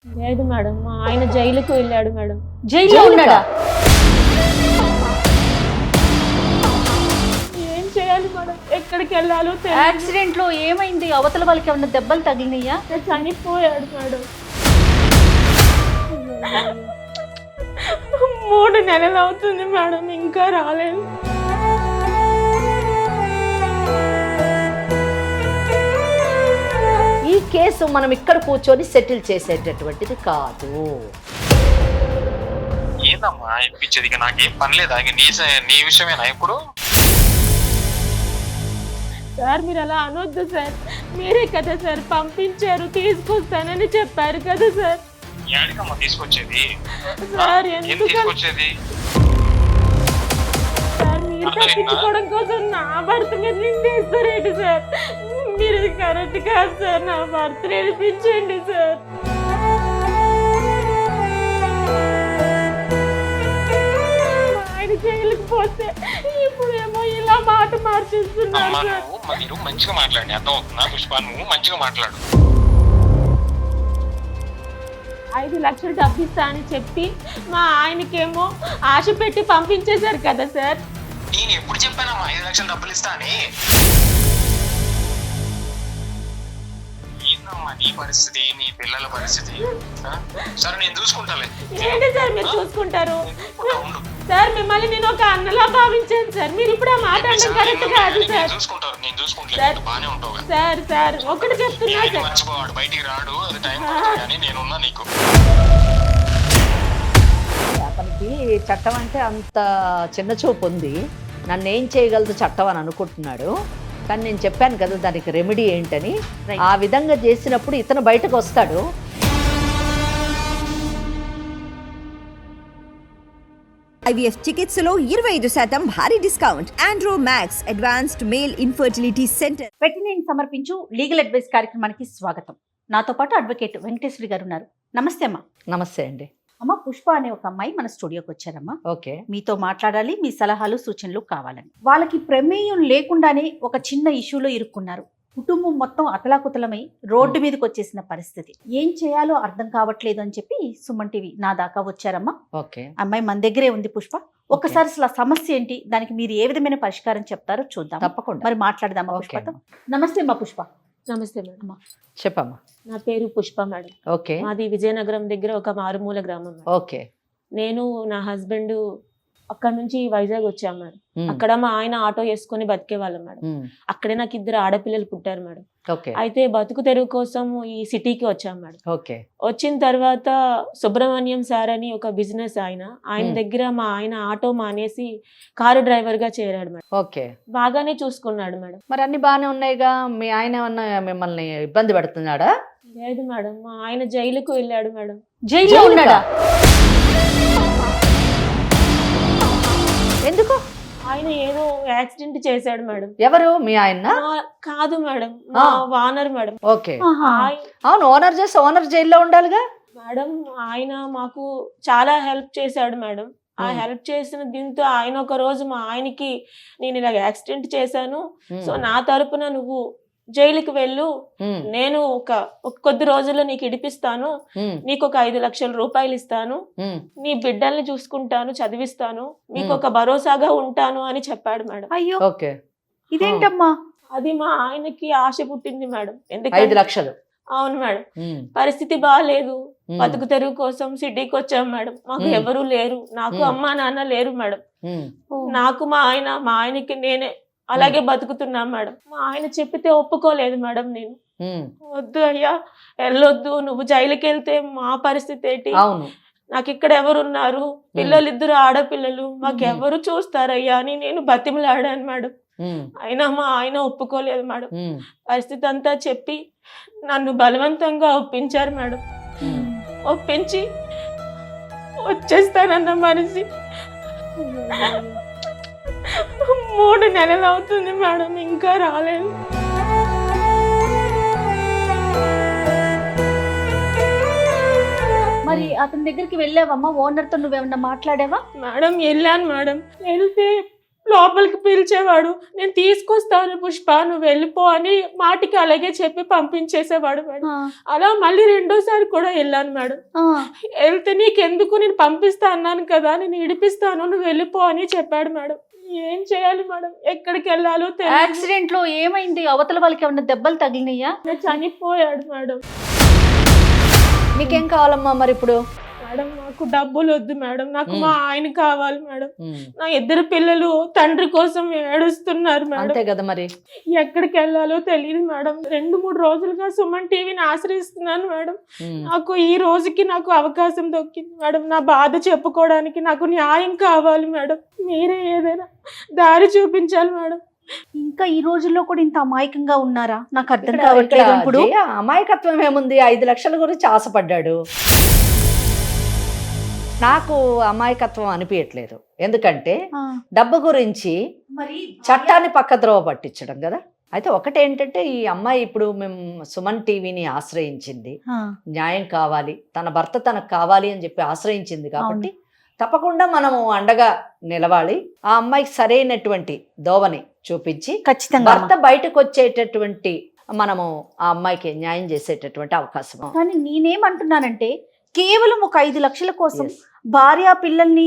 లేదు మేడం, మా ఆయన జైలుకు వెళ్ళాడు మేడం. జైల్లో ఉన్నాడా? ఏం చేయాలి మేడం, ఎక్కడికి వెళ్ళాలో తెలియదు. యాక్సిడెంట్ లో ఏమైంది? అవతల వాళ్ళకి ఏమన్నా దెబ్బలు తగిలినాయా? చనిపోయాడు మేడం. 3 నెలలు అవుతుంది మేడం, ఇంకా రాలేదు. ఈ కేసు మనం ఇక్కడ కూర్చొని సెటిల్ చేసేటటువంటిది కాదు. ఏందమ్మా ఇప్పించేది? ఇక నాకేం పని లేదా? ఇక నీ విషయమేనా ఇప్పుడు? సార్ మీరు అలా అనొద్దు సార్, మీరే కదా సార్ పంపించారు, తీసుకొస్తానని చెప్పారు కదా సార్. ఏడికమ్మా తీసుకొచ్చేది? సార్ ఏం ఎందుకు తీసుకొచ్చేది? సార్ మీరు తప్పించుకోవడం కోసం నా భర్త మీద నిందేస్తారేంటి సార్? మీరు కరెక్ట్ కాదు సార్, నా భర్త నేర్పించండి సార్. ఆయన జైలుకి పోతే ఇప్పుడు ఏమో ఇలా మాట మార్చేస్తున్నారు అమ్మా సార్. మీరు మంచిగా మాట్లాడి, అర్థం అవుతుందా పుష్ప? నువ్వు మంచిగా మాట్లాడు. 5 లక్షలు డబ్బిస్తా అని చెప్పి మా ఆయనకేమో ఆశ పెట్టి పంపించేశారు కదా సార్. నేను ఎప్పుడు చెప్పానమ్మా 5 లక్షలు డబ్బులు ఇస్తా అని? ఏందమ్మా నీ పరిస్థితి, నీ పిల్లల పరిస్థితి? సరే నేను చూసుకుంటాలే. ఏంటి సార్ మీరు చూసుకుంటారు? ఉండు. సార్ మిమ్మల్ని నేను ఒక అన్నలా భావించాను సార్, మీరు ఇప్పుడు ఆ మాట అనడం కరెక్ట్ కాదు సార్. చూసుకుంటారు, నేను చూసుకుంటా. బానే ఉంటావు సార్ సార్ ఒకటి చెప్తున్నా సార్, మర్చిపోవాడు, బయటికి రాడు, అది టైం పడుతుంది కానీ నేనున్నా నీకు. అతనికి చట్టం అంటే అంత చిన్న చూపు ఉంది. నన్ను ఏం చేయగలదు చట్టం అని అనుకుంటున్నాడు. కానీ నేను చెప్పాను కదా దానికి రెమెడీ ఏంటని. ఆ విధంగా చేసినప్పుడు ఇతను బయటకు వస్తాడు. IVF చికిత్సలో 25% భారీ discount. Andro Max advanced male infertility center. Pettineni సమర్పించు లీగల్ అడ్వైస్ కార్యక్రమానికి స్వాగతం. నాతో పాటు అడ్వకేట్ వెంకటేశ్వరి గారు ఉన్నారు. నమస్తే అమ్మా. నమస్తే అండి. అమ్మ, పుష్ప అనే ఒక అమ్మాయి మన స్టూడియోకి వచ్చారమ్మా. ఓకే. మీతో మాట్లాడాలి, మీ సలహాలు సూచనలు కావాలని. వాళ్ళకి ప్రమేయం లేకుండానే ఒక చిన్న ఇష్యూలో ఇరుక్కున్నారు. కుటుంబం మొత్తం అతలాకుతలమై రోడ్డు మీదకి వచ్చేసిన పరిస్థితి. ఏం చేయాలో అర్థం కావట్లేదు అని చెప్పి సుమన్ టీవీ నా దాకా వచ్చారమ్మా. ఓకే. అమ్మాయి మన దగ్గరే ఉంది పుష్ప. ఒక్కసారి అసలు ఆ సమస్య ఏంటి, దానికి మీరు ఏ విధమైన పరిష్కారం చెప్తారో చూద్దాం. తప్పకుండా. మరి మాట్లాడదామా పుష్పతో? నమస్తే అమ్మా పుష్ప. నమస్తే మేడం. చెప్పమ్మా. నా పేరు పుష్ప మేడం. ఓకే. మాది విజయనగరం దగ్గర ఒక మారుమూల గ్రామం మేడం. ఓకే. నేను నా హస్బెండ్ అక్కడ నుంచి వైజాగ్ వచ్చాం మేడం. అక్కడ మా ఆయన ఆటో వేసుకొని బతికే వాళ్ళం మేడం. అక్కడే నాకు 2 ఆడపిల్లలు పుట్టారు మేడం. ఓకే. అయితే బతుకు తెరువు కోసం ఈ సిటీకి వచ్చాం మేడం. ఓకే. వచ్చిన తర్వాత సుబ్రహ్మణ్యం సార్ అని ఒక బిజినెస్ ఆయన దగ్గర మా ఆయన ఆటో మానేసి కారు డ్రైవర్ గా చేరాడు మేడం. ఓకే. బాగానే చూసుకున్నాడు మేడం. మరి అన్ని బాగానే ఉన్నాయిగా. మీ ఆయన ఏమన్నా మిమ్మల్ని ఇబ్బంది పెడుతున్నాడా? లేదు మేడం, మా ఆయన జైలుకు వెళ్ళాడు మేడం. జైల్లో ఉన్నాడా? ఎందుకు? ఆయన ఏదో యాక్సిడెంట్ చేశాడు మేడం. ఎవరు? మీ ఆయన? కాదు మేడం, మా ఓనర్ మేడం. ఓకే. అవును, ఓనర్ చేసి ఓనర్ జైల్లో ఉండాలిగా మేడం. ఆయన మాకు చాలా హెల్ప్ చేశాడు మేడం. ఆ హెల్ప్ చేసిన దీంతో ఆయన ఒక రోజు మా ఆయనకి నేను ఇలా యాక్సిడెంట్ చేశాను, సో నా తరపున నువ్వు జైలుకి వెళ్ళు, నేను ఒక కొద్ది రోజుల్లో నీకు ఇడిపిస్తాను, నీకు ఒక 5 లక్షల రూపాయలు ఇస్తాను, నీ బిడ్డల్ని చూసుకుంటాను, చదివిస్తాను, మీకు ఒక భరోసాగా ఉంటాను అని చెప్పాడు మేడం. అయ్యో, ఓకే. ఇదేంటమ్మా? అది మా ఆయనకి ఆశ పుట్టింది మేడం. 5 లక్షలు? అవును మేడం. పరిస్థితి బాగాలేదు, బతుకు తెరువు కోసం సిటీకి వచ్చాం మేడం. మాకు ఎవరు లేరు, నాకు అమ్మా నాన్న లేరు మేడం. నాకు మా ఆయనకి నేనే అలాగే బతుకుతున్నాం మేడం. మా ఆయన చెప్పితే ఒప్పుకోలేదు మేడం. నేను వద్దు అయ్యా, వెళ్ళొద్దు, నువ్వు జైలుకి వెళ్తే మా పరిస్థితి ఏంటి, నాకు ఇక్కడ ఎవరున్నారు, పిల్లలు 2 ఆడపిల్లలు, మాకెవరు చూస్తారయ్యా అని నేను బతిమలాడాను మేడం. అయినా మా ఆయన ఒప్పుకోలేదు మేడం. పరిస్థితి అంతా చెప్పి నన్ను బలవంతంగా ఒప్పించారు మేడం. ఒప్పించి వచ్చేస్తానన్న మనిషి 3 నెలలు అవుతుంది మేడం, ఇంకా రాలేదు. మరి అతని దగ్గరికి వెళ్ళావమ్మా? ఓనర్ తో నువ్వేమన్నా మాట్లాడావా? మేడం వెళ్ళాను మేడం. వెళ్తే లోపలికి పిలిచేవాడు. నేను తీసుకొస్తాను పుష్ప, నువ్వు వెళ్ళిపో అని మాటికి అలాగే చెప్పి పంపించేసేవాడు మేడం. అలా మళ్ళీ రెండోసారి కూడా వెళ్ళాను మేడం. వెళ్తే నీకెందుకు, నేను పంపిస్తా అన్నాను కదా, నేను ఇడిపిస్తాను, నువ్వు వెళ్ళిపో అని చెప్పాడు మేడం. ఏం చేయాలి మేడం, ఎక్కడికి వెళ్ళాలో తెలియదు. యాక్సిడెంట్ లో ఏమైంది? అవతల వాళ్ళకి ఏమన్నా దెబ్బలు తగిలినాయా? చనిపోయాడు మేడం. నీకేం కావాలమ్మా మరి ఇప్పుడు? మేడం నాకు డబ్బులు వద్దు మేడం, నాకు మా ఆయన కావాలి మేడం. నా ఇద్దరు పిల్లలు తండ్రి కోసం ఏడుస్తున్నారు మేడం. అంతే కదా మరి. ఎక్కడికి వెళ్ళాలో తెలియదు మేడం. 2-3 రోజులుగా సుమన్ టీవీని ఆశ్రయిస్తున్నాను మేడం. నాకు ఈ రోజుకి నాకు అవకాశం దొరికింది మేడం. నా బాధ చెప్పుకోవడానికి నాకు న్యాయం కావాలి మేడం. మీరే ఏదైనా దారి చూపించాలి మేడం. ఇంకా ఈ రోజుల్లో కూడా ఇంత అమాయకంగా ఉన్నారా? నాకు అర్థం కావట్లేదు. ఇప్పుడు అమాయకత్వం ఏముంది? 5 లక్షల గురించి ఆశపడ్డాడు. నాకు అమాయకత్వం అనిపించట్లేదు. ఎందుకంటే డబ్బు గురించి చట్టాన్ని పక్కద్రోవ పట్టించడం కదా. అయితే ఒకటేంటంటే, ఈ అమ్మాయి ఇప్పుడు మేము సుమన్ టీవీని ఆశ్రయించింది, న్యాయం కావాలి, తన భర్త తనకు కావాలి అని చెప్పి ఆశ్రయించింది కాబట్టి తప్పకుండా మనము అండగా నిలవాలి. ఆ అమ్మాయికి సరైనటువంటి దోవని చూపించి ఖచ్చితంగా భర్త బయటకు వచ్చేటటువంటి మనము ఆ అమ్మాయికి న్యాయం చేసేటటువంటి అవకాశం. కానీ నేనేమంటున్నానంటే, కేవలం ఒక 5 లక్షల కోసం భార్య పిల్లల్ని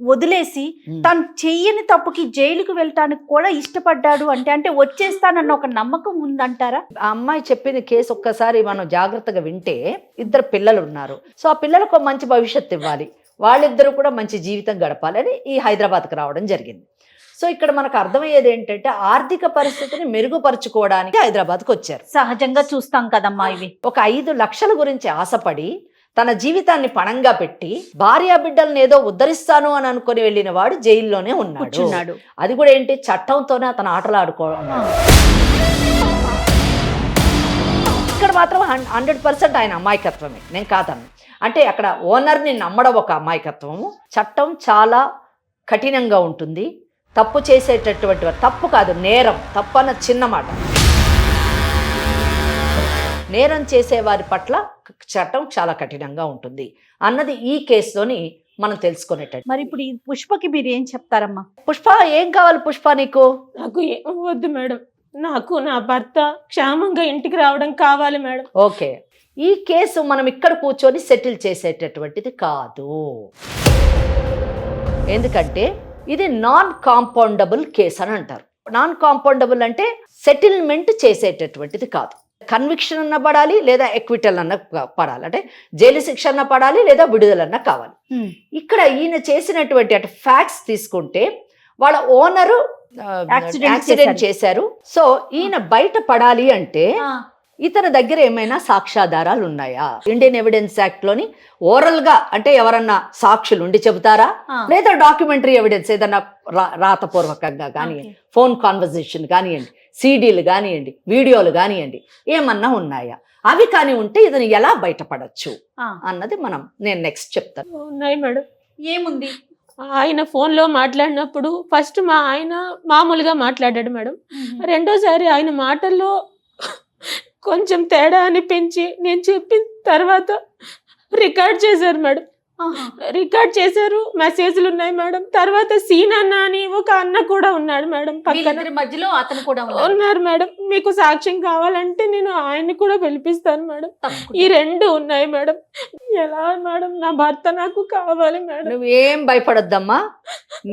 వదిలేసి తను చెయ్యని తప్పుకి జైలుకు వెళ్ళటానికి కూడా ఇష్టపడ్డాడు అంటే వచ్చేస్తానన్న ఒక నమ్మకం ఉందంటారా? ఆ అమ్మాయి చెప్పింది కేసు ఒక్కసారి మనం జాగ్రత్తగా వింటే, 2 పిల్లలు ఉన్నారు. సో ఆ పిల్లలకు మంచి భవిష్యత్తు ఇవ్వాలి, వాళ్ళిద్దరూ కూడా మంచి జీవితం గడపాలని ఈ హైదరాబాద్కి రావడం జరిగింది. సో ఇక్కడ మనకు అర్థమయ్యేది ఏంటంటే, ఆర్థిక పరిస్థితిని మెరుగుపరుచుకోవడానికి హైదరాబాద్కి వచ్చారు. సహజంగా చూస్తాం కదమ్మా ఇవి. ఒక 5 లక్షల గురించి ఆశపడి తన జీవితాన్ని పణంగా పెట్టి భార్యా బిడ్డలను ఏదో ఉద్ధరిస్తాను అని అనుకుని వెళ్ళిన వాడు జైల్లోనే ఉన్నాడు. అది కూడా ఏంటి, చట్టంతోనే అతను ఆటలు ఆడుకున్నాడు. ఇక్కడ మాత్రం 100% ఆయన అమాయకత్వమే, నేను కాదన్ను. అంటే అక్కడ ఓనర్ని నమ్మడం ఒక అమాయకత్వము. చట్టం చాలా కఠినంగా ఉంటుంది. తప్పు చేసేటటువంటి, తప్పు కాదు నేరం, తప్పు అన్న చిన్న మాట. నేరం చేసేవారి పట్ల చట్టం చాలా కఠినంగా ఉంటుంది అన్నది ఈ కేసులోని మనం తెలుసుకునేటట్టు. మరి ఇప్పుడు ఈ పుష్పకి మీరు ఏం చెప్తారమ్మా? పుష్ప ఏం కావాలి? పుష్ప నీకు? నాకు వద్దు మేడం, నాకు నా భర్త క్షేమంగా ఇంటికి రావడం కావాలి మేడం. ఓకే, ఈ కేసు మనం ఇక్కడ కూర్చొని సెటిల్ చేసేటటువంటిది కాదు. ఎందుకంటే ఇది నాన్ కాంపౌండబుల్ కేసు అని అంటారు. నాన్ కాంపౌండబుల్ అంటే సెటిల్మెంట్ చేసేటటువంటిది కాదు. కన్విక్షన్ అన్న పడాలి, లేదా ఎక్విటల్ అన్న పడాలి. అంటే జైలు శిక్ష అన్న పడాలి, లేదా విడుదలన్న కావాలి. ఇక్కడ ఈయన చేసినటువంటి అంటే ఫ్యాక్ట్స్ తీసుకుంటే, వాళ్ళ ఓనరు యాక్సిడెంట్ చేశారు. సో ఈయన బయట పడాలి అంటే ఇతని దగ్గర ఏమైనా సాక్ష్యాధారాలు ఉన్నాయా? ఇండియన్ ఎవిడెన్స్ యాక్ట్ లోని ఓరల్ గా అంటే ఎవరన్నా సాక్షులు ఉండి చెబుతారా, లేదా డాక్యుమెంటరీ ఎవిడెన్స్ ఏదన్నా రాతపూర్వకంగా కానివ్వండి, ఫోన్ కాన్వర్జేషన్ కానివ్వండి, సీడీలు కానివ్వండి, వీడియోలు కానివ్వండి, ఏమన్నా ఉన్నాయా? అవి కానీ ఉంటే ఇతను ఎలా బయటపడచ్చు అన్నది నేను నెక్స్ట్ చెప్తాను. ఉన్నాయి మేడం. ఏముంది? ఆయన ఫోన్లో మాట్లాడినప్పుడు ఫస్ట్ మా ఆయన మామూలుగా మాట్లాడాడు మేడం. రెండోసారి ఆయన మాటల్లో కొంచెం తేడా అనిపించి నేను చెప్పిన తర్వాత రికార్డ్ చేశారు మేడం. రికార్డ్ చేశారు, మెసేజ్లు ఉన్నాయి మేడం. తర్వాత సీన్ అన్న అని ఒక అన్న కూడా ఉన్నాడు మేడం పక్కన, మధ్యలో అతను కూడా ఉన్నారు మేడం. మీకు సాక్ష్యం కావాలంటే నేను ఆయన్ని కూడా పిలిపిస్తాను మేడం. ఈ 2 ఉన్నాయి మేడం. ఎలా మేడం, నా భర్త నాకు కావాలి మేడం. నువ్వేం భయపడొద్దమ్మా,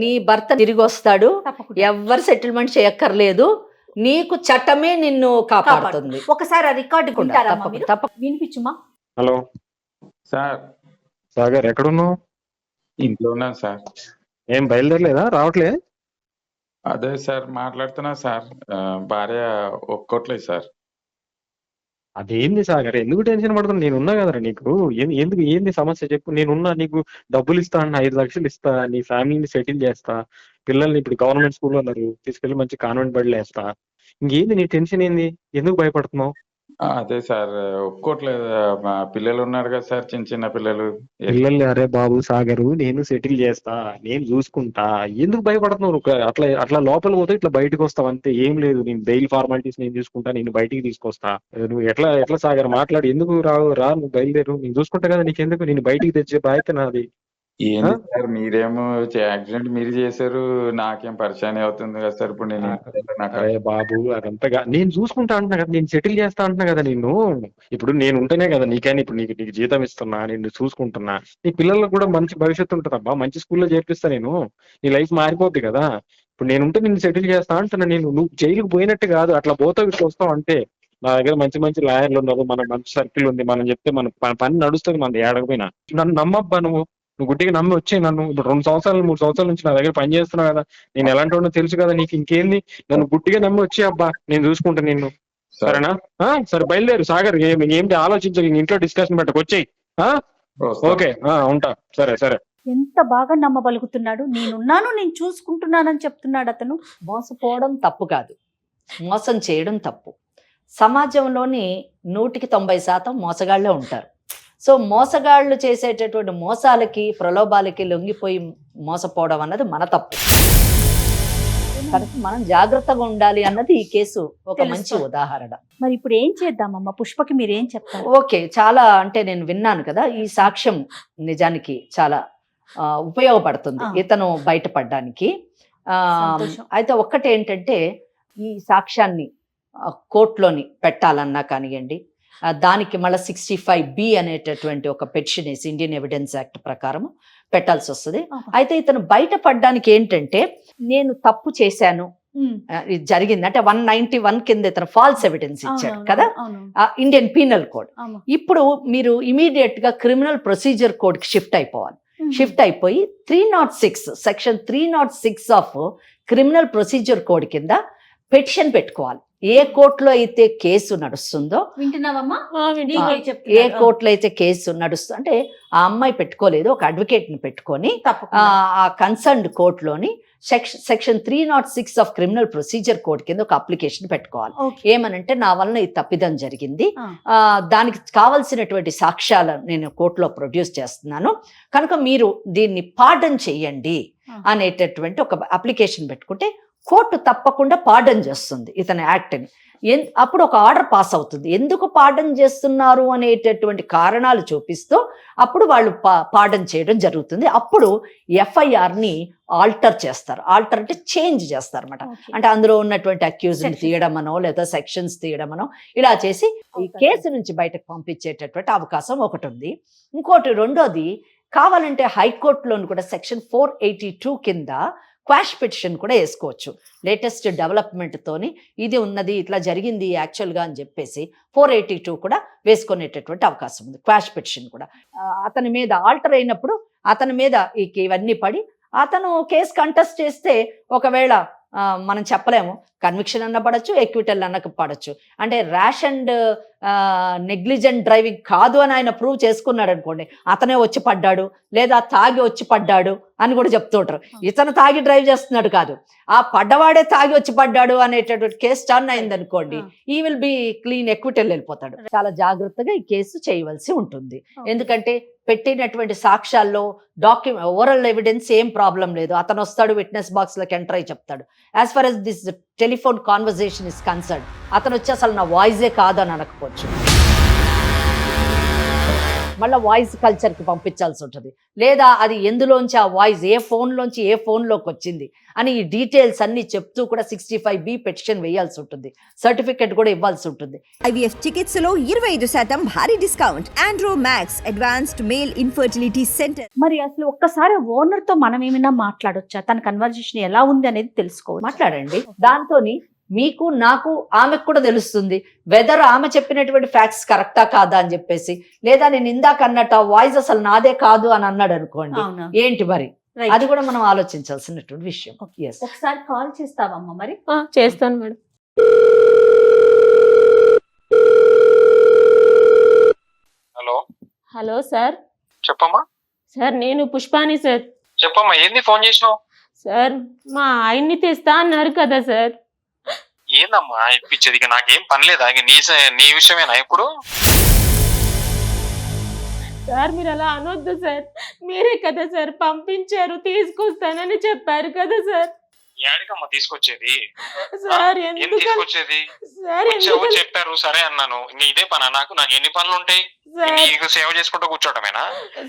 నీ భర్త తిరిగి వస్తాడు. ఎవ్వరు సెటిల్మెంట్ చేయక్కర్లేదు, నీకు చట్టమే నిన్ను కాపాడుతుంది. ఒకసారి ఆ రికార్డు వినిపించుమా? Hello sir. సాగర్, ఎక్కడున్నావు? ఇంట్లో ఉన్నాను సార్. ఏం బయలుదేరలేదా? రావట్లే? అదే సార్ మాట్లాడుతున్నా సార్, భార్య ఒప్పుకోట్లేదు సార్. అదేంది సాగర్, ఎందుకు టెన్షన్ పడుతున్నా? నేనున్నా కదరా నీకు. ఎందుకు, ఏంది సమస్య చెప్పు. నేనున్నా, నీకు డబ్బులు ఇస్తా, 5 లక్షలు ఇస్తా, నీ ఫ్యామిలీని సెటిల్ చేస్తా, పిల్లల్ని ఇప్పుడు గవర్నమెంట్ స్కూల్లో ఉన్నారు, తీసుకెళ్లి మంచి కాన్వెంట్ బడిలో వేస్తా. ఇంకేంది నీ టెన్షన్ ఏంది? ఎందుకు భయపడుతున్నావు? అదే సార్ ఒప్పుకోట్లేదు. మా పిల్లలు ఉన్నారు కదా సార్, చిన్న పిల్లలు. పిల్లలు, అరే బాబు సాగరు, నేను సెటిల్ చేస్తా, నేను చూసుకుంటా, ఎందుకు భయపడుతున్నావు? అట్లా లోపల పోతే ఇట్లా బయటకు వస్తావు అంతే, ఏం లేదు. నేను బెయిల్ ఫార్మాలిటీస్ నేను చూసుకుంటా, నేను బయటికి తీసుకొస్తా. నువ్వు ఎట్లా సాగర్ మాట్లాడు, ఎందుకు రా నువ్వు బయలుదేరు, నేను చూసుకుంటా కదా, నీకెందుకు? నేను బయటికి తెచ్చే బాధ్యత నాది. ఏంటి సార్ మీరేమో యాక్సిడెంట్ మీరు చేశారు, నాకేం పరిచయం అవుతుంది కదా సార్. ఇప్పుడు నేను నాకు అరే బాబు అదంతగా నేను చూసుకుంటా అంటున్నా కదా, నేను సెటిల్ చేస్తా అంటున్నా కదా నిన్ను. ఇప్పుడు నేను ఉంటేనే కదా నీకైనా ఇప్పుడు నీకు నీకు జీతం ఇస్తున్నా, నిన్ను చూసుకుంటున్నా. నీ పిల్లలకు కూడా మంచి భవిష్యత్తు ఉంటుందబ్బా, మంచి స్కూల్లో చేర్పిస్తా నేను, నీ లైఫ్ మారిపోద్ది కదా. ఇప్పుడు నేను ఉంటే నిన్ను సెటిల్ చేస్తా అంటున్నా. నువ్వు జైలుకు పోయినట్టు కాదు, అట్లా పోతావు ఇట్లా వస్తావు అంతే. నా దగ్గర మంచి మంచి లాయర్లు ఉన్నారు, మన మంచి సర్కిల్ ఉంది, మనం చెప్తే మన పని నడుస్తుంది, మన ఏడకపోయినా. నన్ను నమ్మబ్బా, నువ్వు గుడ్డిగా నమ్మి వచ్చే నన్ను. ఇప్పుడు 2 సంవత్సరాలు 3 సంవత్సరాల నుంచి నా దగ్గర పని చేస్తున్నావు కదా, నేను ఎలాంటి వాడినో తెలుసు కదా నీకు. ఇంకేంది, నన్ను గుడ్డిగా నమ్మి వచ్చే అబ్బా, నేను చూసుకుంటా నిన్ను. సరేనా? సరే బయలుదేరు సాగర్, ఏంటి ఆలోచించు, ఇంట్లో డిస్కషన్ పెట్టకు, వచ్చేయి. ఓకే ఉంటా. సరే సరే. ఎంత బాగా నమ్మబలుగుతున్నాడు. నేనున్నాను, నేను చూసుకుంటున్నానని చెప్తున్నాడు అతను. మోసపోవడం తప్పు కాదు, మోసం చేయడం తప్పు. సమాజంలోని 100కి 90% మోసగాళ్లే ఉంటారు. సో మోసగాళ్ళు చేసేటటువంటి మోసాలకి ప్రలోభాలకి లొంగిపోయి మోసపోవడం అన్నది మన తప్పు. కనుక మనం జాగ్రత్తగా ఉండాలి అన్నది ఈ కేసు ఒక మంచి ఉదాహరణ. మరి ఇప్పుడు ఏం చేద్దామమ్మా? పుష్పకి మీరు ఏం చెప్తారు? ఓకే, చాలా అంటే నేను విన్నాను కదా, ఈ సాక్ష్యం నిజానికి చాలా ఉపయోగపడుతుంది ఇతను బయటపడడానికి. అయితే ఒక్కటి ఏంటంటే, ఈ సాక్ష్యాన్ని కోర్టులోని పెట్టాలన్నా కానివ్వండి, దానికి మళ్ళీ 65B అనేటటువంటి ఒక పెటిషన్ వేసి ఇండియన్ ఎవిడెన్స్ యాక్ట్ ప్రకారం పెట్టాల్సి వస్తుంది. అయితే ఇతను బయటపడడానికి ఏంటంటే, నేను తప్పు చేశాను, ఇది జరిగింది అంటే 191 కింద ఇతను ఫాల్స్ ఎవిడెన్స్ ఇచ్చాడు కదా, ఇండియన్ పీనల్ కోడ్. ఇప్పుడు మీరు ఇమీడియట్ గా క్రిమినల్ ప్రొసీజర్ కోడ్ కి షిఫ్ట్ అయిపోవాలి. షిఫ్ట్ అయిపోయి 306 section 306 of criminal procedure code కింద పెటిషన్ పెట్టుకోవాలి. ఏ కోర్టులో అయితే కేసు నడుస్తుందో, ఏ కోర్టులో అయితే కేసు నడుస్తుందో, అంటే ఆ అమ్మాయి పెట్టుకోలేదు, ఒక అడ్వకేట్ ని పెట్టుకొని ఆ కన్సర్న్డ్ కోర్టులోని section 306 of criminal procedure code కింద ఒక అప్లికేషన్ పెట్టుకోవాలి. ఏమనంటే, నా వలన ఈ తప్పిదం జరిగింది, దానికి కావలసినటువంటి సాక్ష్యాలు నేను కోర్టులో ప్రొడ్యూస్ చేస్తున్నాను, కనుక మీరు దీన్ని పార్డన్ చెయ్యండి అనేటటువంటి ఒక అప్లికేషన్ పెట్టుకుంటే కోర్టు తప్పకుండా పార్డన్ చేస్తుంది ఇతని యాక్ట్ని. అప్పుడు ఒక ఆర్డర్ పాస్ అవుతుంది. ఎందుకు పార్డన్ చేస్తున్నారు అనేటటువంటి కారణాలు చూపిస్తూ అప్పుడు వాళ్ళు పార్డన్ చేయడం జరుగుతుంది. అప్పుడు FIRని ఆల్టర్ చేస్తారు. ఆల్టర్ అంటే చేంజ్ చేస్తారు అనమాట. అంటే అందులో ఉన్నటువంటి అక్యూజ్ని తీయడమనో లేదా సెక్షన్స్ తీయడమనో ఇలా చేసి ఈ కేసు నుంచి బయటకు పంపించేటటువంటి అవకాశం ఒకటి ఉంది. ఇంకోటి రెండోది, కావాలంటే హైకోర్టులోని కూడా సెక్షన్ 482 కింద క్వాష్ పిటిషన్ కూడా వేసుకోవచ్చు. లేటెస్ట్ డెవలప్మెంట్ తోని ఇది ఉన్నది, ఇట్లా జరిగింది యాక్చువల్గా అని చెప్పేసి 482 కూడా వేసుకునేటటువంటి అవకాశం ఉంది. క్వాష్ పిటిషన్ కూడా అతని మీద ఆల్టర్ అయినప్పుడు అతని మీద ఇవన్నీ పడి అతను కేసు కంటెస్ట్ చేస్తే ఒకవేళ మనం చెప్పలేము, కన్విక్షన్ అన్న పడచ్చు, ఎక్విటల్ అన్న పడచ్చు. అంటే ర్యాష్ అండ్ నెగ్లిజెంట్ డ్రైవింగ్ కాదు అని ఆయన ప్రూవ్ చేసుకున్నాడు అనుకోండి, అతనే వచ్చి పడ్డాడు లేదా తాగి వచ్చి పడ్డాడు అని కూడా చెప్తుంటారు. ఇతను తాగి డ్రైవ్ చేస్తున్నాడు కాదు, ఆ పడ్డవాడే తాగి వచ్చి పడ్డాడు అనేటటువంటి కేసు టర్న్ అయింది అనుకోండి, ఈ విల్ బి క్లీన్, ఎక్విటల్ వెళ్ళిపోతాడు. చాలా జాగ్రత్తగా ఈ కేసు చేయవలసి ఉంటుంది. ఎందుకంటే పెట్టినటువంటి సాక్ష్యాల్లో ఓరల్ ఎవిడెన్స్ ఏం ప్రాబ్లం లేదు. అతను వస్తాడు, విట్నెస్ బాక్స్ లోకి ఎంటర్ అయి చెప్తాడు. As far as this telephone conversation is concern, అతను వచ్చి అసలు నా వాయిసే కాదు అని అనకపోవచ్చు, మళ్ళీ వాయిస్ కల్చర్కి పంపించాల్సి ఉంటుంది. లేదా అది ఎందులోంచి ఆ వాయిస్ ఏ ఫోన్లోంచి ఏ ఫోన్లోకి వచ్చింది అని ఈ డీటెయిల్స్ అన్ని చెప్తూ కూడా 65B పెటిషన్ వేయాల్సి ఉంటుంది. సర్టిఫికెట్ కూడా ఇవ్వాల్సి ఉంటుంది. IVF చికిత్సలో 25% భారీ discount. Andro Max advanced male infertility centre. మరి అసలు ఒక్కసారి ఓనర్ తో మనం ఏమైనా మాట్లాడొచ్చా? తన కన్వర్జేషన్ ఎలా ఉంది అనేది తెలుసుకోవచ్చు. మాట్లాడండి. దాంతోని మీకు నాకు ఆమెకు కూడా తెలుస్తుంది వెదర్ ఆమె చెప్పినటువంటి ఫ్యాక్ట్స్ కరెక్టా కాదా అని చెప్పేసి. లేదా నేను ఇందాక అన్నట్టు ఆ వాయిస్ అసలు నాదే కాదు అని అన్నాడు అనుకోండి, ఏంటి మరి, అది కూడా మనం ఆలోచించాల్సినటువంటి విషయం. ఒకసారి కాల్ చేస్తావమ్మా? మరి చేస్తాను మేడం. Hello hello sir. చెప్పమ్మా. సార్ నేను పుష్పాని సార్. చెప్పమ్మా, ఏంది ఫోన్ చేసినావు? సార్ మా ఆయన్ని తెస్తా అన్నారు కదా సార్. ఏందమ్మా ఇప్పించేది? ఇక నాకేం పని లేదా, ఇక నీ విషయమేనా ఇప్పుడు? సార్ మీరు అలా అనొద్దు సార్, మీరే కదా సార్ పంపించారు, తీసుకొస్తానని చెప్పారు కదా సార్. ఏడికమ్మా తీసుకొచ్చేది? సార్ ఏం తీసుకొచ్చేది? సార్ చెప్పారు, సరే అన్నాను. ఇంకా ఇదే పనా నాకు? నాకు ఎన్ని పనులు ఉంటాయి? సార్ నీకు సేవ చేసుకుంటూ కూర్చోటమేనా?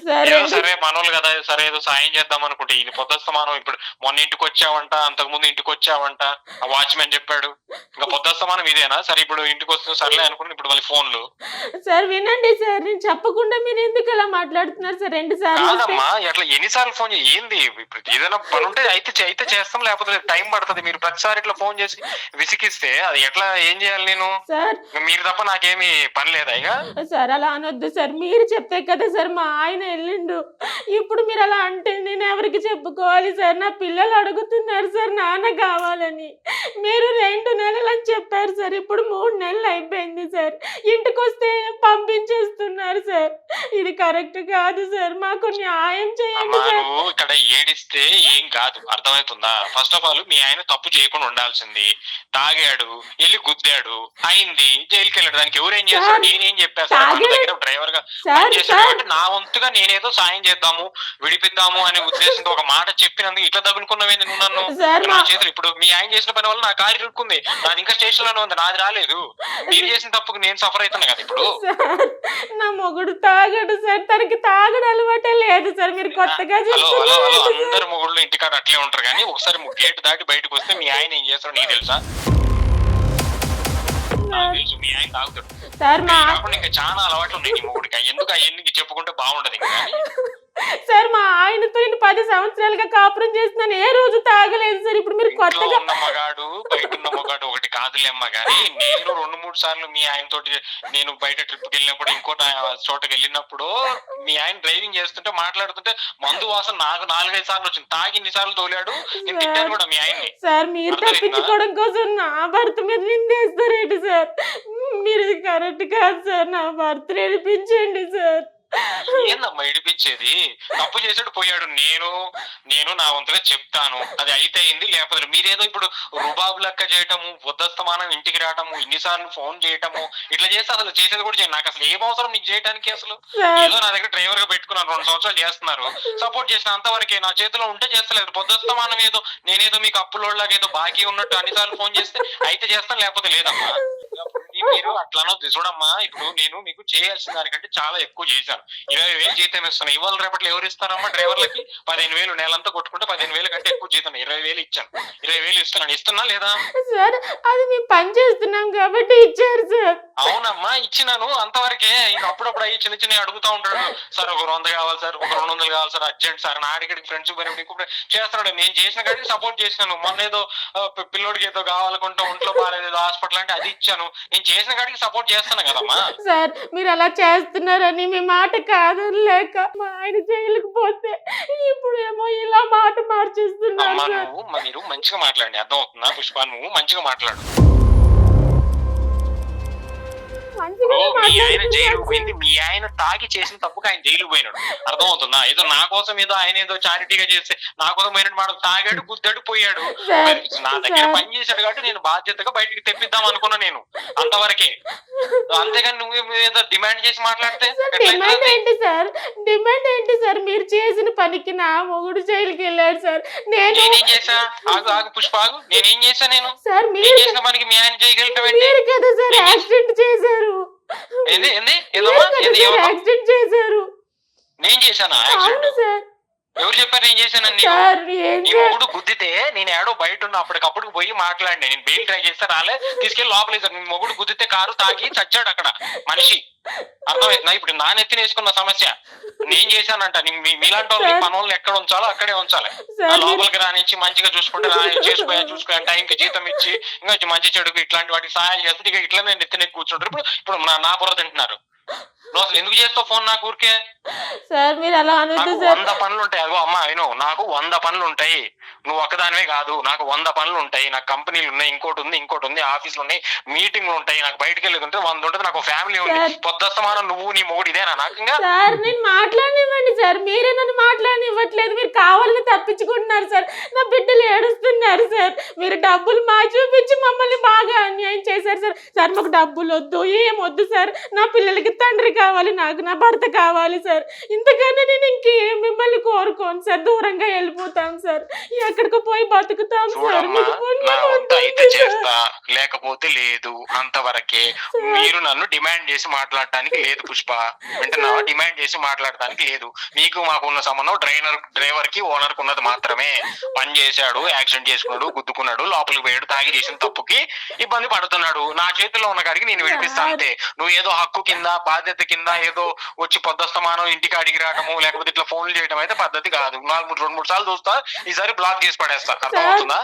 సార్ ఏదో సరే మనోళ్ళు కదా, సరే ఏదో సాయం చేద్దాం అనుకుంటే ఈ పొద్దుస్తమానం ఇప్పుడు మొన్న ఇంటికి వచ్చావంట, అంతకు ముందు ఇంటికి వచ్చావంట, ఆ వాచ్మెన్ చెప్పాడు, ఇంకా పొద్దుస్తమానం ఇదేనా? సరే ఇప్పుడు ఇంటికి వస్తుంది సర్లే అనుకుంటే ఇప్పుడు మళ్ళీ ఫోన్లు. సార్ వినండి సార్, నేను చెప్పకుండా మీరు ఎందుకు అలా మాట్లాడుతున్నారు సార్? 2 సార్లు కాదమ్మా, అట్లా ఎన్నిసార్లు ఫోన్ ఏంది? ఇప్పుడు ఏదైనా పని ఉంటే అయితే చేస్తాం, లేకపోతే టైం పడుతుంది. మీరు ప్రతిసారి ఇట్లా ఫోన్ చేసి విసిగిస్తే అది ఎట్లా, ఏం చేయాలి నేను? సార్ మీరు తప్ప నాకేమి పని లేదా ఇక? సార్ అలా అనొద్దు సార్, మీరు చెప్తే కదా సార్ మా ఆయన వెళ్ళిండు. ఇప్పుడు మీరు అలా అంటే నేను ఎవరికి చెప్పుకోవాలి సార్? నా పిల్లలు అడుగుతున్నారు సార్ నాన్న కావాలని. మీరు 2 నెలలు అని చెప్పారు సార్, ఇప్పుడు 3 నెలలు అయిపోయింది సార్. ఇంటికి వస్తే పంపించేస్తున్నారు సార్. ఇది కరెక్ట్ కాదు సార్, మాకు న్యాయం చేయండి సార్. నువ్వు ఇక్కడ ఏడిస్తే ఏం కాదు, అర్థమవుతుందా? ఫస్ట్ ఆఫ్ ఆల్ మీ ఆయన తప్పు చేయకుండా ఉండాల్సింది. తాగాడు, వెళ్ళి గుద్దాడు, అయింది, జైలుకి వెళ్ళాడు. దానికి ఎవరేం చేస్తాడు? నేనేం చెప్పాను? దగ్గర డ్రైవర్ గా చేశాడు కాబట్టి నా వంతుగా నేనేదో సాయం చేద్దాము, విడిపిద్దాము అనే ఉద్దేశంతో ఒక మాట చెప్పినందుకు ఇట్లా తగులుకున్నావేంది నువ్వు నన్ను? నా చేతులు ఇప్పుడు మీ ఆయన చేసిన పని వల్ల నా కారు ఇరుక్కుంది, నాది ఇంకా స్టేషన్ లోనే ఉంది, నాది రాలేదు. మీరు చేసిన తప్పుకు నేను సఫర్ అవుతున్నా కదా ఇప్పుడు. నా మొగుడు తాగాడు సార్, తనకి తాగడం అలవాటే లేదు సార్. మీరు కొత్తగా అందరు మొగుళ్ళు ఇంటికాడ అట్లే ఉంటారు, కానీ ఒకసారి గేట్ దాటి బయటకు వస్తే మీ ఆయన ఏం చేస్తాడో నీకు తెలుసా? తెలుసు, మీ ఆయన తాగుతాడు సార్. ఇంకా చాలా అలవాట్లు ఉన్నాయి నీ మొగుడికి, ఎందుకు అవన్నీ చెప్పుకుంటే బాగుంటది ఇంకా. సార్ మా ఆయనతో నేను 10 సంవత్సరాలుగా కాపురం చేస్తున్నాను, ఏ రోజు తాగలేదు సార్. ఇప్పుడు మీరు కొత్తగా ఉన్న మగాడు బయట ఉన్న మగాడు ఒకటి కాదులేమ్మా, కానీ నేను 2-3 సార్లు మీ ఆయన తోటి నేను బయట ట్రిప్ కి వెళ్ళినప్పుడు, ఇంకో చోటకి వెళ్ళినప్పుడు మీ ఆయన డ్రైవింగ్ చేస్తుంటే మాట్లాడుతుంటే మందు వాసన నాకు 4-5 సార్లు వచ్చింది. తాగి 2 సార్లు తోలాడు, నేను తిట్టాను కూడా మీ ఆయన్ని. సార్ మీరు తప్పించుకోవడం కోసం నా భర్త మీద నిందేస్తారేంటి సార్? మీరు ఇది కరెక్ట్ కాదు సార్, నా భర్త నేర్పించండి సార్. ఏందమ్మా ఇడిపించేది? తప్పు చేసాడు పోయాడు, నేను నా వంతుగా చెప్తాను, అది అయితే అయింది, లేకపోతే మీరేదో ఇప్పుడు రుబాబు లెక్క చేయటము, బుద్ధస్తమానం ఇంటికి రావటము, ఇన్నిసార్లు ఫోన్ చేయటము, ఇట్లా చేస్తే అసలు చేసేది కూడా చేయండి. నాకు అసలు ఏం అవసరం నీకు చేయడానికి? అసలు ఏదో నా దగ్గర డ్రైవర్ గా పెట్టుకున్నాను, 2 సంవత్సరాలు చేస్తున్నారు, సపోర్ట్ చేసిన అంతవరకే. నా చేతిలో ఉంటే చేస్తలేదు. బుద్ధస్తమానం ఏదో నేనేదో మీకు అప్పులోళ్ళగా ఏదో బాకీ ఉన్నట్టు అన్నిసార్లు ఫోన్ చేస్తే అయితే చేస్తాను, లేకపోతే లేదమ్మా. మీరు అట్లా అనొద్దు. చూడమ్మా, ఇప్పుడు నేను మీకు చేయాల్సిన దానికంటే చాలా ఎక్కువ చేశాను. 20,000 జీతం ఇస్తాను. ఇవాళ రేపట్లో ఎవరు ఇస్తారమ్మా డ్రైవర్లకి? 15,000 నెలంతా కొట్టుకుంటే 15,000 కంటే ఎక్కువ జీతం. 20,000 ఇచ్చాను, 20,000 ఇస్తున్నాను. ఇస్తున్నా లేదా? సార్ అది మేము పని చేస్తున్నాం కాబట్టి ఇచ్చారు సార్. అవునమ్మా ఇచ్చినాను, అంతవరకే. ఇంకా అప్పుడప్పుడు అయ్యి చిన్న చిన్న అడుగుతా ఉంటాడు, సార్ ఒక 100 కావాలి సార్, ఒక 200 కావాలి సార్, అర్జెంట్ సార్. నాడికి ఫ్రెండ్స్ పోయినప్పుడు ఇంకొకటి చేస్తున్నాడు. నేను చేసిన కాడికి సపోర్ట్ చేసినాను. మొన్న ఏదో పిల్లోడికి ఏదో కావాలనుకుంటే ఒంట్లో బాగాలేదు, ఏదో హాస్పిటల్ అంటే అది ఇచ్చాను. నేను చేసిన కాడికి సపోర్ట్ చేస్తాను కదమ్మా. సార్ మీరు అలా చేస్తున్నారని మీ మాట కాదనలేక మా ఆయన జైలుకు పోతే ఇప్పుడు ఏమో ఇలా మాట మార్చేస్తున్నారు సార్. మీరు మంచిగా మాట్లాడండి, అర్థం అవుతుందా పుష్ప? నువ్వు మంచిగా మాట్లాడు. మీ ఆయన జైలుకు పోయింది, మీ ఆయన తాగి చేసిన తప్పుకు ఆయన జైలుకు పోయినాడు, అర్థమవుతుందా? ఏదో నా కోసం ఏదో ఆయన ఏదో చారిటీగా చేస్తే నా కోసం పోయినట్టు మాట. తాగాడు, గుద్దాడు, పోయాడు. నా దగ్గర పని చేశాడు కాబట్టి నేను బాధ్యతగా బయటికి తెప్పిద్దాం అనుకున్నా, నేను అంతవరకే. అంతేగాని నువ్వు ఏదో డిమాండ్ చేసి మాట్లాడితే డిమాండ్ ఏంటి సార్? డిమాండ్ ఏంటి సార్? మీరు చేసిన పనికి నా మొగుడు జైలుకి వెళ్ళాడు సార్. నేనేం చేశా? ఆగు పుష్ప ఆగు. నేనేం చేశా? నేను సార్ మీరు చేసిన పనికి మీ ఆయన చేయగలిగితే కదా సార్ యాక్సిడెంట్ చేశారు. యాక్సిడెంట్ చేశారు. నేను చేశానా యాక్సిడెంట్? ఎవరు చెప్పారు నేను చేశానని? నీ మొగుడు గుద్దితే నేను ఏడో బయట ఉన్నా, అప్పటికప్పుడు పోయి మాట్లాడినా. నేను బెయిల్ ట్రై చేస్తే రాలే, తీసుకెళ్లి లోపలేసారు. నీ మొగుడు గుద్దితే కారు తాగి చచ్చాడు అక్కడ మనిషి, అర్థమవుతుందా? ఇప్పుడు నా నెత్తిన వేసుకున్న సమస్య నేను చేశానంట. మీలాంటి వాళ్ళు పని వాళ్ళు ఎక్కడ ఉంచాలో అక్కడే ఉంచాలి. లోపలికి రానిచ్చి మంచిగా చూసుకుంటే చూసుకో టైంకి జీతం ఇచ్చి ఇంకా మంచి చెడుకు ఇట్లాంటి వాటికి సహాయం చేస్తే ఇక ఇట్లా నేను నెత్తిన కూర్చుంటారు. ఇప్పుడు నా బుర్ర తింటున్నారు. నువ్వు అసలు ఎందుకు చేస్తావు ఫోన్ నాకు ఊరికే? సార్ మీరు అలా అనొద్దు సార్. 100 పనులు ఉంటాయి. అదిగో అమ్మా విను, నాకు 100 పనులు ఉంటాయి. నువ్వు ఒక్కదానివే కాదు, నాకు 100 పనులు ఉంటాయి. నాకు కంపెనీలు ఉన్నాయి, ఇంకోటి ఉంది, ఆఫీసులు ఉన్నాయి, మీటింగ్లు ఉంటాయి. నాకు బయటకు వెళ్ళేది ఉంటే 100 ఉంటుంది. నాకు ఫ్యామిలీ ఉంది. పొద్దుస్తమానం నువ్వు నీ మొగుడు ఇదేనా నాకు? ఇంకా సార్ నేను మాట్లాడనివ్వండి సార్, మీరే నన్ను మాట్లాడనివ్వట్లేదు. మీరు కావాలని తప్పించుకుంటున్నారు సార్. నా బిడ్డలు ఏడుస్తున్నారు సార్. మీరు డబ్బులు మా చూపించి మమ్మల్ని బాగా అన్యాయం చేశారు సార్. సార్ మాకు డబ్బులు వద్దు, ఏం వద్దు సార్. నా పిల్లలకి తండ్రి కావాలి, నాకు నా భర్త కావాలి సార్. ఇంతకన్నా నేను ఇంకేం మిమ్మల్ని కోరుకోను సార్. దూరంగా వెళ్ళిపోతాను సార్. ఎక్కడికో పోయి బతుకుతాం సార్. చూడమ్మా, మీకు పుణ్యం నా వంతు ఉంటుంది అయితే సార్. చేస్తా, లేకపోతే లేదు, అంతవరకే. మీరు నన్ను డిమాండ్ చేసి మాట్లాడటానికి లేదు పుష్ప, వింటున్నావా? డిమాండ్ చేసి మాట్లాడటానికి లేదు. మీకు మాకు ఉన్న సంబంధం డ్రైవర్ కి ఓనర్ కు ఉన్నది మాత్రమే. పని చేశాడు, యాక్సిడెంట్ చేసుకున్నాడు, గుద్దుకున్నాడు, లోపలికి పోయాడు, తాగి చేసిన తప్పుకి ఇబ్బంది పడుతున్నాడు. నా చేతిలో ఉన్న కాడికి నేను విడిపిస్తా అంతే. నువ్వు ఏదో హక్కు కింద, బాధ్యత కింద ఏదో వచ్చి పొద్దుస్తమానం ఇంటికి అడిగి రావటము, లేకపోతే ఇట్లా ఫోన్లు చేయడం అయితే పద్ధతి కాదు. 2-3 సార్లు చూస్తా, ఈసారి బ్లాక్ చేసి పడేస్తా. అర్థమవుతుందా?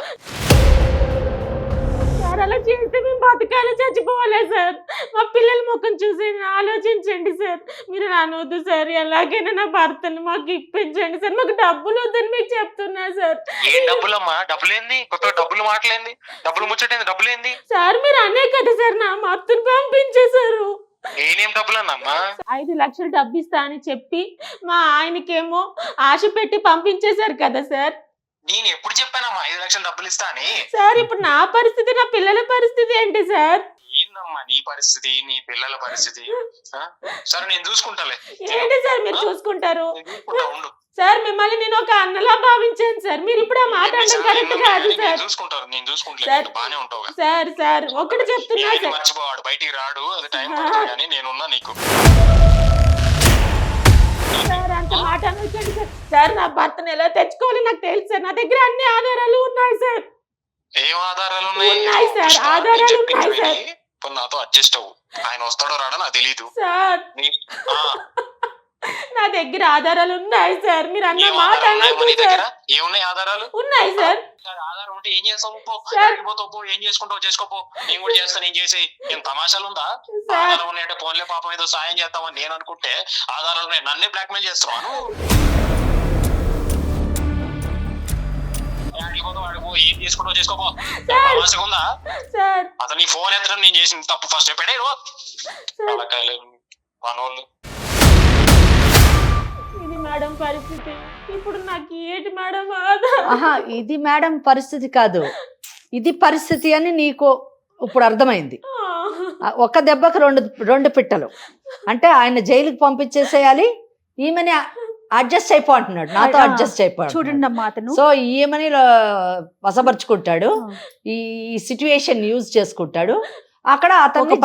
సార్ అలా చేస్తే మేము బతకాలి, చచ్చిపోవాలా సార్? మా పిల్లల ముఖం చూసి ఆలోచించండి సార్. మీరు అనవద్దు సార్, ఎలాగైనా నా భర్తను మాకు ఇప్పించండి సార్. మాకు డబ్బులు వద్దని మీకు చెప్తున్నా సార్. ఏం డబ్బులమ్మా? డబ్బులేంది? కొత్త డబ్బులు మాటలేంది? డబ్బులు ముచ్చటేంది? డబ్బులేంది? సార్ మీరు అనే కదా సార్ నా మొత్తం పంపించేశారు. ఏనేం డబ్బులు అన్నమ్మా? 5 లక్షలు డబ్బు ఇస్తా అని చెప్పి మా ఆయనకేమో ఆశ పెట్టి పంపించేశారు కదా సార్. నేను ఎప్పుడు చెప్పానమ్మా 5 లక్షలు డబ్బులు ఇస్తా అని? సార్ ఇప్పుడు నా పరిస్థితి, నా పిల్లల పరిస్థితి ఏంటి సార్? ఏందమ్మా నీ పరిస్థితి, నీ పిల్లల పరిస్థితి? సరే నేను చూసుకుంటాలే. ఏంటి సార్ మీరు చూసుకుంటారు? నేను చూసుకుంటా, ఉండు. సార్ మిమ్మల్ని నేను ఒక అన్నలా భావించాను సార్. మీరు ఇప్పుడు ఆ మాట అనడం కరెక్ట్ కాదు సార్. నేను చూసుకుంటాను, బానే ఉంటావు. సార్ సార్ ఒకటి చెప్తున్నా సార్. మర్చిపోవాడు, బయటికి రాడు, అది టైం పడుతుంది కానీ నేనున్నా నీకు. సార్ అంత మాట అనొచ్చండి సార్. సార్ నా భర్తను ఎలా తెచ్చుకోవాలి నాకు తెలుసు సార్. నా దగ్గర అన్ని ఆధారాలు ఉన్నాయి సార్. ఏం ఆధారాలు ఉన్నాయి? ఉన్నాయి సార్, ఆధారాలు ఉన్నాయి సార్. ఇప్పుడు నాతో అడ్జస్ట్ అవ్వు. ఆయన వస్తాడో రాడో నాకు తెలీదు సార్. నా దగ్గర ఆధారాలు ఉన్నాయి సార్. మీరు అన్న మాట అనొద్దు సార్. ఏమున్నాయి ఆధారాలు? ఉన్నాయి సార్. ఆధారం ఉంటే ఏం చేస్తావు? సార్. పో, ఏం చేసుకుంటావు చేసుకోపో. నేను కూడా చేస్తాను, ఏం చేసి. ఏం తమాషాలు ఉందా? సార్. ఆధారం ఉన్నాయంటే ఫోన్లే పాపం ఏదో సాయం చేస్తామని నేను అనుకుంటే ఆధారాలు ఉన్నాయి. నన్నే బ్లాక్మెయిల్ చేస్తున్నాను. ఏం చేసుకుంటావు చేసుకోపో. తమాషగా ఉందా? సార్ అసలు నీ ఫోన్ ఎత్తడం నేను చేసిన తప్పు ఫస్ట్ చెప్పాడే మనోళ్ళు. ఇది మేడం పరిస్థితి. ఇప్పుడు నాకు ఏంటి మేడం ఆహా, ఇది మేడం పరిస్థితి కాదు, ఇది పరిస్థితి అని నీకు ఇప్పుడు అర్థమైంది. ఒక దెబ్బకి రెండు పిట్టలు. అంటే ఆయన జైలుకి పంపించేసేయాలి, ఈమెని అడ్జస్ట్ అయిపోతున్నాడు, నాతో అడ్జస్ట్ అయిపోయాడు. చూడండి అమ్మా, అతను సో ఈమెని వశపరుచుకుంటాడు, ఈ సిచ్యువేషన్ యూజ్ చేసుకుంటాడు. అక్కడ అతన్ని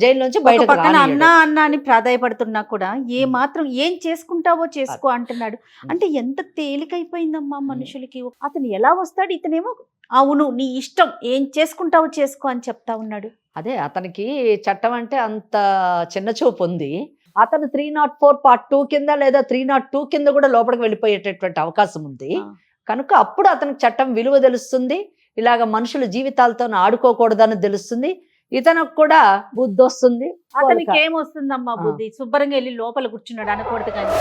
జైలు నుంచి బయటకు పక్కన అన్నా అన్నా అని ప్రాధాయపడుతున్నా కూడా ఏ మాత్రం ఏం చేసుకుంటావో చేసుకో అంటున్నాడు. అంటే ఎంత తేలికైపోయిందమ్మా మనుషులకి. అతను ఎలా వస్తాడు, ఇతనేమో అవును నీ ఇష్టం, ఏం చేసుకుంటావో చేసుకో అని చెప్తా ఉన్నాడు. అదే అతనికి చట్టం అంటే అంత చిన్న చూపు ఉంది. అతను 304 Part 2 కింద లేదా 302 కింద కూడా లోపలికి వెళ్ళిపోయేటటువంటి అవకాశం ఉంది. కనుక అప్పుడు అతనికి చట్టం విలువ తెలుస్తుంది, ఇలాగ మనుషుల జీవితాలతో ఆడుకోకూడదని తెలుస్తుంది, ఇతనికి కూడా బుద్ధి వస్తుంది. అతనికి ఏమొస్తుందమ్మా బుద్ధి? శుభ్రంగా వెళ్ళి లోపల కూర్చున్నాడు అనకూడదు కానీ.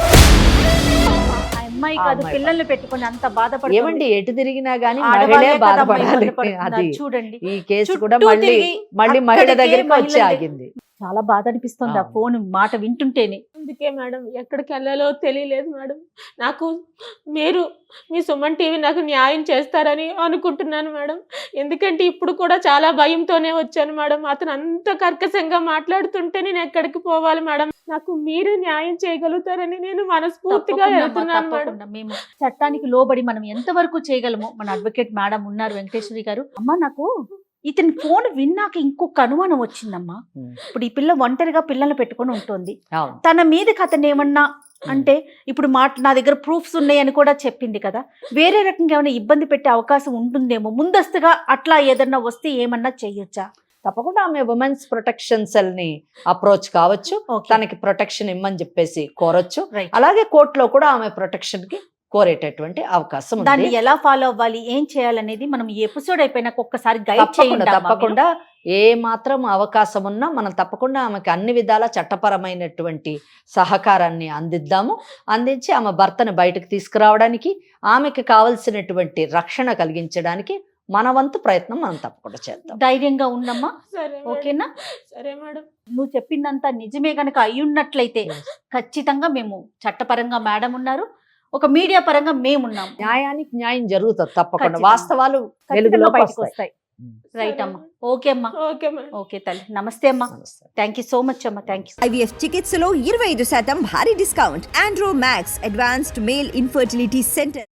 ఆ అమ్మాయి కాదు పిల్లల్ని పెట్టుకుని అంత బాధపడి ఏమండి ఎటు తిరిగినా గానీ మహిళే బాధపడాలి. అది చూడండి, ఈ కేసు కూడా మళ్ళీ మహిళ దగ్గరికి వచ్చి ఆగింది. చాలా బాధ అనిపిస్తుంది ఆ ఫోన్ మాట వింటుంటేనే. అందుకే మేడం ఎక్కడికి వెళ్ళాలో తెలియలేదు మేడం. నాకు మీరు మీ సుమన్ టీవీ నాకు న్యాయం చేస్తారని అనుకుంటున్నాను మేడం. ఎందుకంటే ఇప్పుడు కూడా చాలా భయంతోనే వచ్చాను మేడం. అతను అంత కర్కశంగా మాట్లాడుతుంటే నేను ఎక్కడికి పోవాలి మేడం? నాకు మీరే న్యాయం చేయగలుగుతారని నేను మనస్ఫూర్తిగా వెళ్తున్నాను మేడం. మేము చట్టానికి లోబడి మనం ఎంతవరకు చేయగలమో మన అడ్వకేట్ మేడం ఉన్నారు, వెంకటేశ్వరి గారు. అమ్మా నాకు ఇతని ఫోన్ విన్నాక ఇంకొక అనుమానం వచ్చిందమ్మా. ఇప్పుడు ఈ పిల్ల ఒంటరిగా పిల్లల్ని పెట్టుకొని ఉంటుంది, తన మీదకి అతను ఏమన్నా అంటే ఇప్పుడు నా దగ్గర ప్రూఫ్స్ ఉన్నాయని కూడా చెప్పింది కదా, వేరే రకంగా ఏమైనా ఇబ్బంది పెట్టే అవకాశం ఉంటుందేమో, ముందస్తుగా అట్లా ఏదన్నా వస్తే ఏమన్నా చెయ్యొచ్చా? తప్పకుండా ఆమె ఉమెన్స్ ప్రొటెక్షన్ సెల్ ని అప్రోచ్ కావచ్చు, తనకి ప్రొటెక్షన్ ఇమ్మని చెప్పేసి కోరొచ్చు. అలాగే కోర్టులో కూడా ఆమె ప్రొటెక్షన్ కి కోరేటటువంటి అవకాశం ఉంది. దాన్ని ఎలా ఫాలో అవ్వాలి, ఏం చేయాలనేది మనం ఈ ఎపిసోడ్ అయిపోయినాక ఒక్కసారి గైడ్ చేయండి. తప్పకుండా ఏ మాత్రం అవకాశం ఉన్నా మనం తప్పకుండా ఆమెకి అన్ని విధాల చట్టపరమైనటువంటి సహకారాన్ని అందించి ఆమె భర్తను బయటకు తీసుకురావడానికి, ఆమెకి కావలసినటువంటి రక్షణ కలిగించడానికి మన వంతు ప్రయత్నం మనం తప్పకుండా చేద్దాం. ధైర్యంగా ఉన్నమ్మా, ఓకేనా? సరే మేడం. నువ్వు చెప్పిందంతా నిజమే గనక అయ్యున్నట్లయితే ఖచ్చితంగా మేము చట్టపరంగా మేడం ఉన్నారు, ఒక మీడియా పరంగా మేమున్నాం, న్యాయానికి న్యాయం జరుగుతుంది తప్పకుండా, వాస్తవాలు వెలుగులో బయటకు వస్తాయి. రైట్ అమ్మా, ఓకే అమ్మా, ఓకే తల్లి, నమస్తే అమ్మా, థ్యాంక్ యూ సో మచ్ అమ్మా, థ్యాంక్ యూ. IVF చికిత్సలో 25% భారీ discount. Andro Max advanced male infertility centre.